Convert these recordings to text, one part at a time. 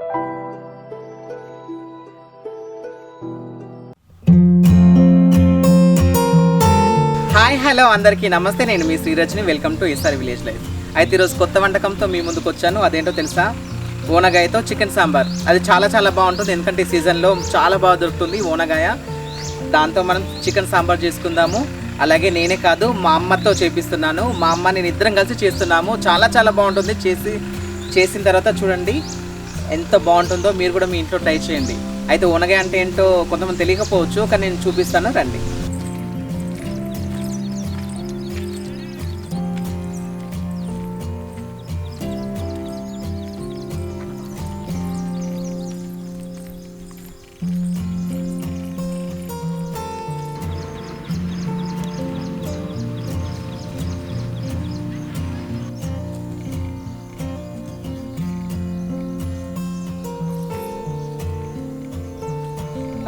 Hi hello అందరికీ నమస్తే. నేను మీ Srirajani. Welcome to SR village life. అయితే ఈరోజు కొత్త వంటకంతో మీ ముందుకు వచ్చాను. అదేంటో తెలుసా? ఓనగాయతో చికెన్ సాంబార్. అది చాలా బాగుంటుంది, ఎందుకంటే ఈ సీజన్లో చాలా బాగా దొరుకుతుంది ఓనగాయ. దాంతో మనం చికెన్ సాంబార్ చేసుకుందాము. అలాగే నేనే కాదు, మా అమ్మతో చేపిస్తున్నాను. మా అమ్మ నేను ఇద్దరం కలిసి చేస్తున్నాము. చాలా బాగుంటుంది. చేసిన తర్వాత చూడండి ఎంత బాగుంటుందో. మీరు కూడా మీ ఇంట్లో ట్రై చేయండి. అయితే ఓనగాయ అంటే ఏంటో కొంతమంది తెలియకపోవచ్చు, కానీ నేను చూపిస్తాను, రండి.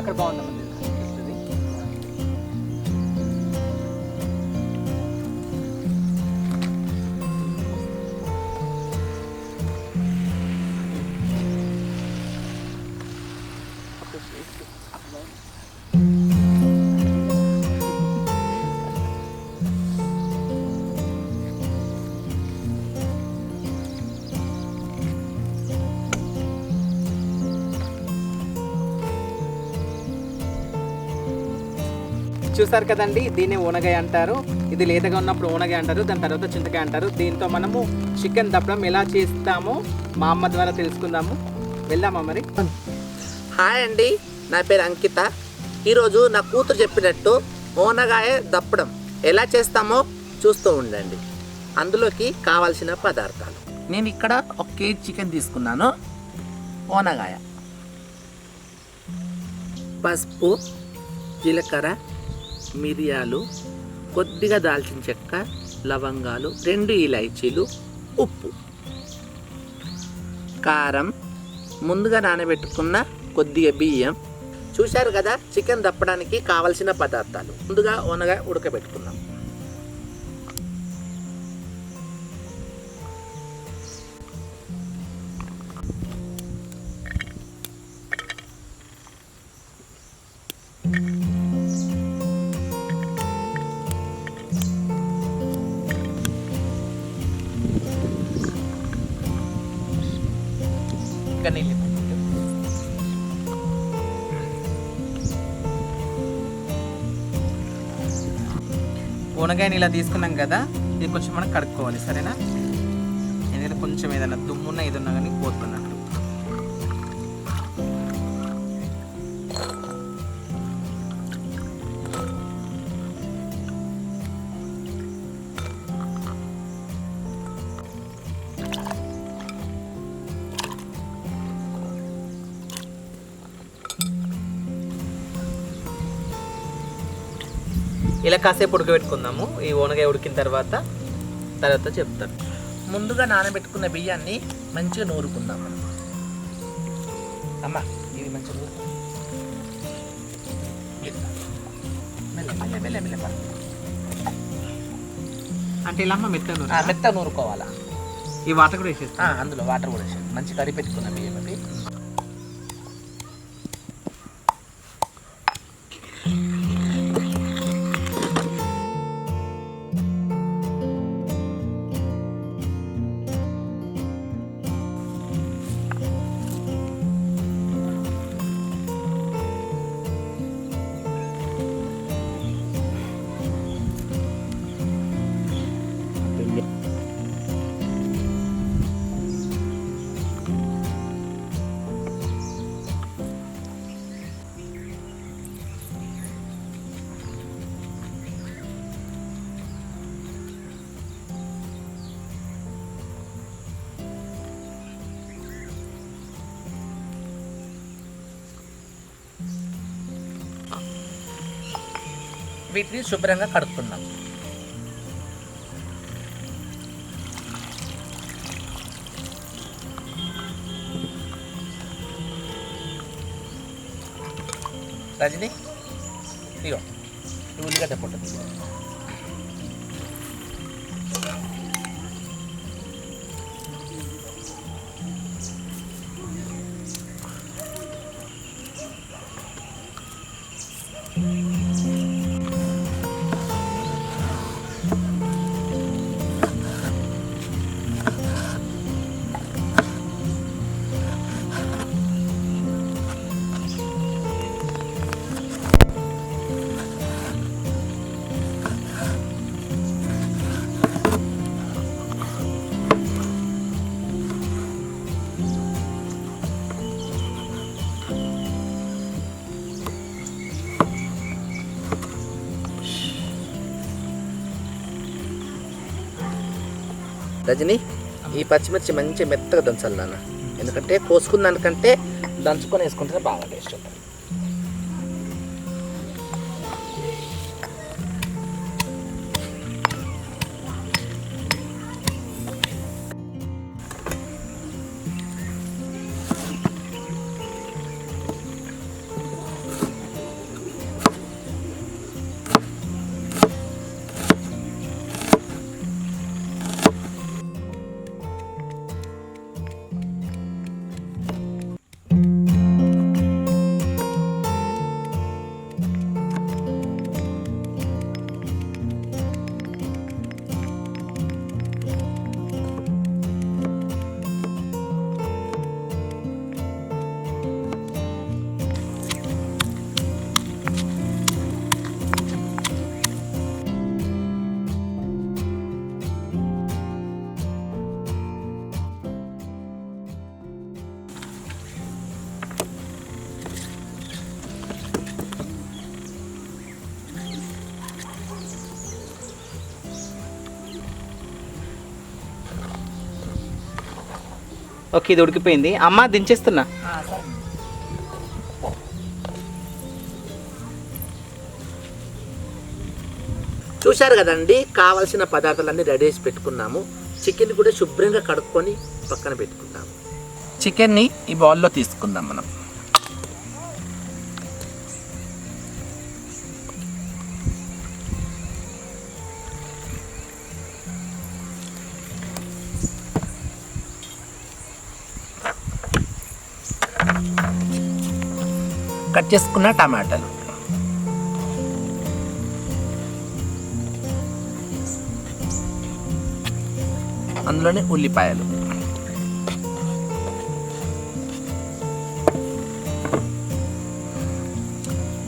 అక్కడ బాగుందమ్మా. చూసారు కదండి, దీన్ని ఓనగాయ అంటారు. ఇది లేతగా ఉన్నప్పుడు ఓనగాయ అంటారు, దాని తర్వాత చింతకాయ అంటారు. దీంతో మనము చికెన్ దప్పడం ఎలా చేస్తామో మా అమ్మ ద్వారా తెలుసుకుందాము. వెళ్దామా మరి? హాయ్ అండి, నా పేరు అంకిత. ఈరోజు నా కూతురు చెప్పినట్టు ఓనగాయ దప్పడం ఎలా చేస్తామో చూస్తూ ఉండండి. అందులోకి కావాల్సిన పదార్థాలు: నేను ఇక్కడ 1 కేజీ చికెన్ తీసుకున్నాను. ఓనగాయ, పసుపు, జీలకర్ర, మిరియాలు, కొద్దిగా దాల్చిన చెక్క, లవంగాలు, 2 ఇలాచీలు, ఉప్పు, కారం, ముందుగా నానబెట్టుకున్న కొద్దిగా బియ్యం. చూశారు కదా చికెన్ దప్పడానికి కావలసిన పదార్థాలు. ముందుగా ఓనగాయ ఉడకబెట్టుకున్నాం. ఇంకా నీళ్ళు ఓనగాయని ఇలా తీసుకున్నాం కదా, ఇది కొంచెం మనం కడుక్కోవాలి, సరేనా? ఎందుకంటే కొంచెం ఏదైనా దుమ్మున్నా ఏదన్నా కానీ పోతున్నట్టు. ఇలా కాసేపు ఉడకబెట్టుకుందాము. ఈ ఓనగాయ ఉడికిన తర్వాత చెప్తాను. ముందుగా నానబెట్టుకున్న బియ్యాన్ని మంచిగా నూరుకుందాం. అమ్మ, ఇది మంచిగా నూరుకో. మెల్ల. అంటే ఇలా మెత్త నూరుకోవాలా? ఈ వాటర్ కూడా వేసేస్తా. అందులో వాటర్ కూడా వేసేది. మంచి కడిగి పెట్టుకున్న బియ్యం అవి. వీటిని శుభ్రంగా కడుక్కుందాం. రజని, ఇగో ఈ ఉల్లిగడ్డ పొట్టు. రజని, ఈ పచ్చిమిర్చి మంచి మెత్తగా దంచాలి నాన్న, ఎందుకంటే కోసుకున్న దానికంటే దంచుకొని వేసుకుంటే బాగా టేస్ట్ ఉంటుంది. ఓకే, ఇది ఉడికిపోయింది. అమ్మ దించేస్తున్నా. చూశారు కదండి, కావాల్సిన పదార్థాలన్నీ రెడీ చేసి పెట్టుకున్నాము. చికెన్ కూడా శుభ్రంగా కడుక్కొని పక్కన పెట్టుకుందాము. చికెన్ని ఈ బౌల్లో తీసుకుందాం మనం. కట్ చేసుకున్న టమాటాలు, అందులోనే ఉల్లిపాయలు,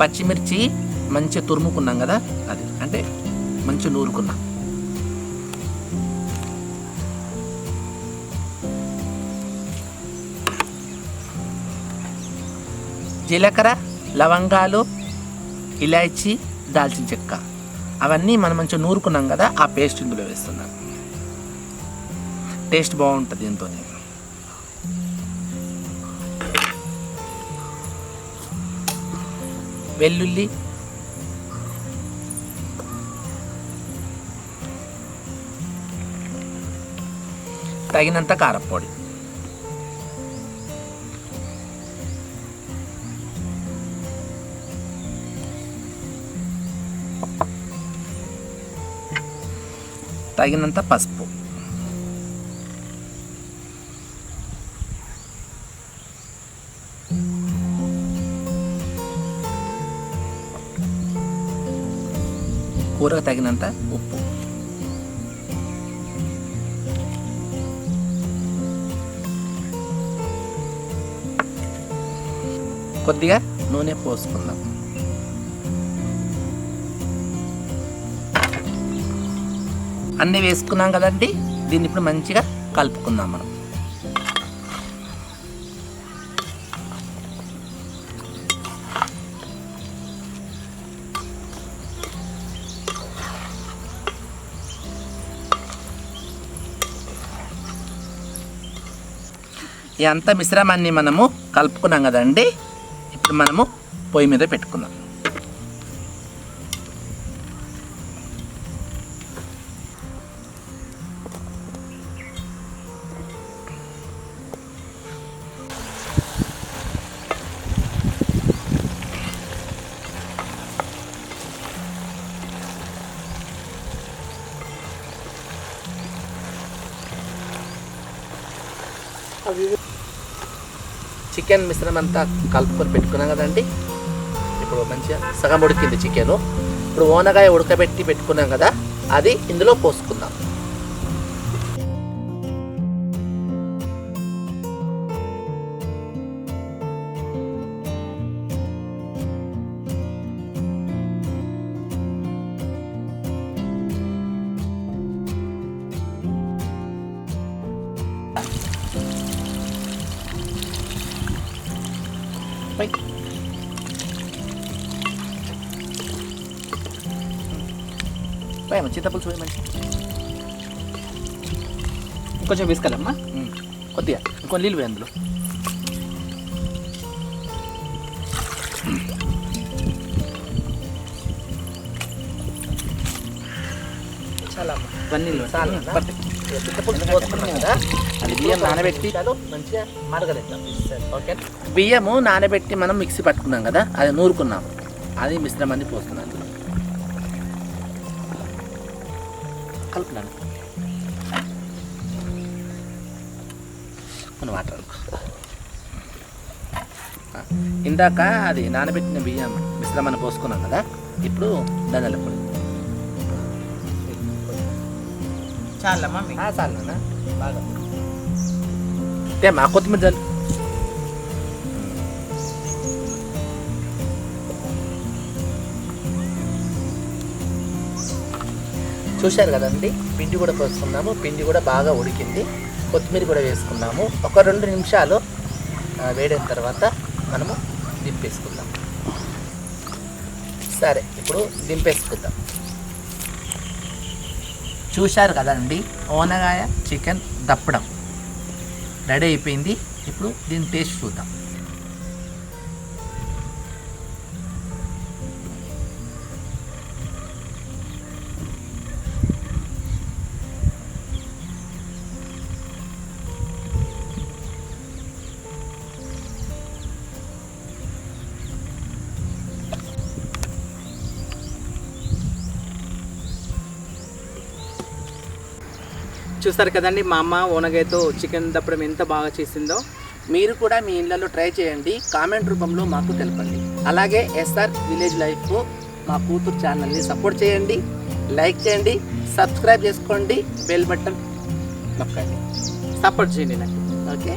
పచ్చిమిర్చి మంచిగా తురుముకున్నాం కదా, అది అంటే మంచి నూరుకున్నాం. జీలకర్ర, లవంగాలు, ఇలాచీ, దాల్చిన చెక్క అవన్నీ మనం మంచిగా నూరుకున్నాం కదా, ఆ పేస్ట్ ఇందులో వేస్తున్నాం. టేస్ట్ బాగుంటుంది దీంతో. వెల్లుల్లి, తగినంత కారపొడి, తగినంత పసుపు, కూరకు తగినంత ఉప్పు, కొద్దిగా నూనె పోసుకుందాం. అన్నీ వేసుకున్నాం కదండి, దీన్ని ఇప్పుడు మంచిగా కలుపుకుందాం మనం. ఈ అంత మిశ్రమాన్ని మనము కలుపుకున్నాం కదండి, ఇప్పుడు మనము పొయ్యి మీద పెట్టుకుందాం. చికెన్ మిశ్రమం అంతా కలుపుకొని పెట్టుకున్నాం కదండి, ఇప్పుడు మంచిగా సగం ఉడికింది చికెను. ఇప్పుడు ఓనగాయ ఉడకబెట్టి పెట్టుకున్నాం కదా, అది ఇందులో పోసుకుందాం. చింతపులుసు మంచి కొంచెం వేసుకోవాలమ్మా, కొద్దిగా ఇంకొన్ని నీళ్ళు వేయి అందులో. చాలా ఇవన్నీ నీళ్ళు చాలా పర్ఫెక్ట్. చింతపులుసు పోసుకున్నాం కదా, అది బియ్యం నానబెట్టి మంచిగా మరగలేద్దాం. ఓకే, బియ్యము నానబెట్టి మనం మిక్సీ పట్టుకున్నాం కదా, అది నూరుకున్నాం, అది మిశ్రమాన్ని పోస్తున్నాం అందులో. కలుపున్నాను. మనం వాటర్ ఇందాక అది నానబెట్టిన బియ్యం మిశ్రమాన్ని పోసుకున్నాం కదా, ఇప్పుడు ధనియాల పొడి. చాలా మమ్మీ, చాలన్నా బాగా మా కొత్తిమీర చాలు. చూశారు కదండి, పిండి కూడా పోసుకున్నాము, పిండి కూడా బాగా ఉడికింది, కొత్తిమీర కూడా వేసుకున్నాము. ఒక 2 నిమిషాలు వేడిన తర్వాత మనము దింపేసుకుందాం. సరే, ఇప్పుడు దింపేసుకుందాం. చూశారు కదండి, ఓనగాయ చికెన్ దప్పడం రెడీ అయిపోయింది. ఇప్పుడు దీని టేస్ట్ చూద్దాం. చూస్తారు కదండి, మా అమ్మ ఓనగాయతో చికెన్ దప్పడం ఎంత బాగా చేసిందో. మీరు కూడా మీ ఇళ్ళలో ట్రై చేయండి, కామెంట్ రూపంలో మాకు తెలపండి. అలాగే ఎస్ఆర్ విలేజ్ లైఫ్ మా కూతురు ఛానల్ని సపోర్ట్ చేయండి, లైక్ చేయండి, సబ్స్క్రైబ్ చేసుకోండి, బెల్ బటన్ నొక్కండి. సపోర్ట్ చేయండి నాకు. ఓకే